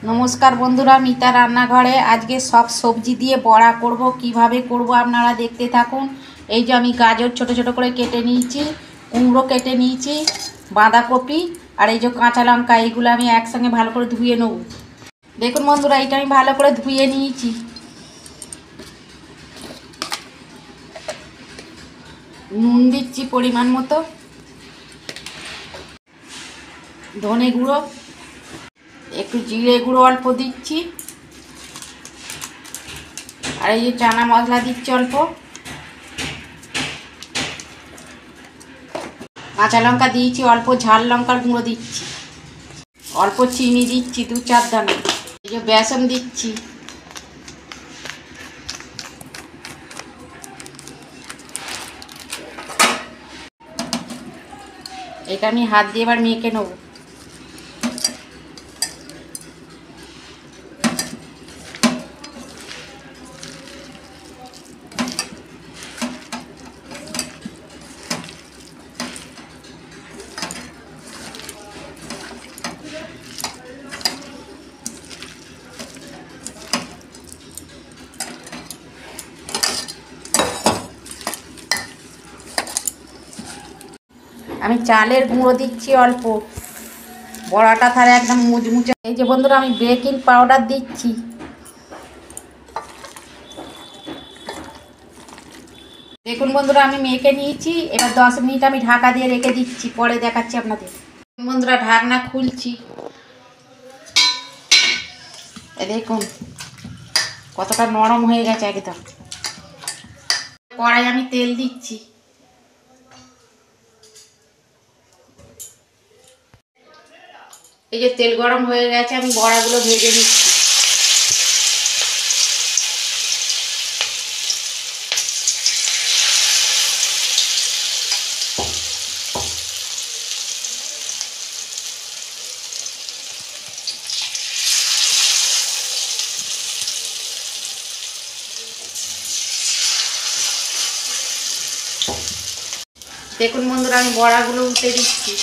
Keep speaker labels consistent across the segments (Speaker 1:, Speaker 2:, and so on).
Speaker 1: নমস্কার বন্ধুরা, মিতা রান্নাঘরে আজকে সব সবজি দিয়ে বড়া করব। কিভাবে করব আপনারা দেখতে থাকুন। এই যে আমি গাজর ছোট ছোট করে কেটে নিয়েছি, কুমড়ো কেটে নিয়েছি, বাঁধাকপি আর এই যে কাঁচা লঙ্কা, এইগুলো আমি একসঙ্গে ভালো করে ধুয়ে নেব। দেখুন বন্ধুরা, এইটা আমি ভালো করে ধুয়ে নিয়েছি। নুন দিচ্ছি পরিমাণ মতো, ধনে গুঁড়ো, একটু জিরে গুঁড়ো অল্প দিচ্ছি, আর এই যে চানা মশলা দিচ্ছি অল্প, কাঁচা লঙ্কা দিয়েছি অল্প, ঝাল লঙ্কার গুঁড়ো দিচ্ছি, অল্প চিনি দিচ্ছি 2-4 দানা, এই যে বেসন দিচ্ছি, এটা আমি হাত দিয়ে এবার মেখে নেব। আমি চালের গুঁড়ো দিচ্ছি অল্প, বড়াটা তাহলে একদম মুচমুচে। এই যে বন্ধুরা, আমি বেকিং পাউডার দিচ্ছি, দেখুন বন্ধুরা আমি মেখে নিয়েছি। এবার 10 মিনিট আমি ঢাকা দিয়ে রেখে দিচ্ছি, পরে দেখাচ্ছি আপনাদের। বন্ধুরা ঢাকনা খুলছি, দেখুন কতটা নরম হয়ে গেছে একদম। কড়াই আমি তেল দিচ্ছি, এই যে তেল গরম হয়ে গেছে, আমি বড়াগুলো ভেজে নিচ্ছি। দেখুন বন্ধুরা আমি বড়াগুলো উল্টে দিচ্ছি,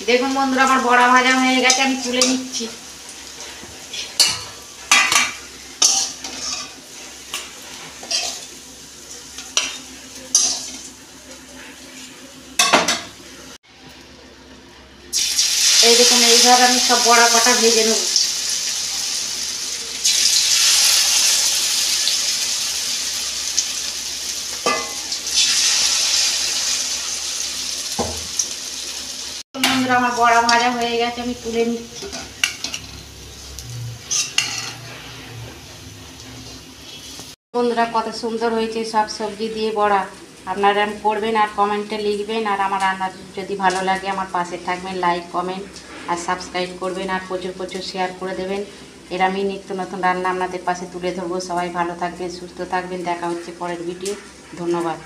Speaker 1: দেখুন বন্ধুরা আমার বড়া ভাজা হয়ে গেছে, আমি তুলে নিচ্ছি। এই দেখুন এইভাবে আমি সব বড়া কটা ভেজে নেব। বন্ধুরা আমার বড়া ভাজা হয়ে গেছে, আমি তুলে নিচ্ছি। বন্ধুরা কত সুন্দর হয়েছে সব সবজি দিয়ে বড়া। আপনারা করবেন আর কমেন্টে লিখবেন, আর আমার রান্না যদি ভালো লাগে আমার পাশে থাকবেন, লাইক কমেন্ট আর সাবস্ক্রাইব করবেন, আর প্রচুর প্রচুর শেয়ার করে দেবেন। এর আমি নিত্য নতুন রান্না আপনাদের পাশে তুলে ধরবো। সবাই ভালো থাকবেন, সুস্থ থাকবেন, দেখা হচ্ছে পরের ভিডিও। ধন্যবাদ।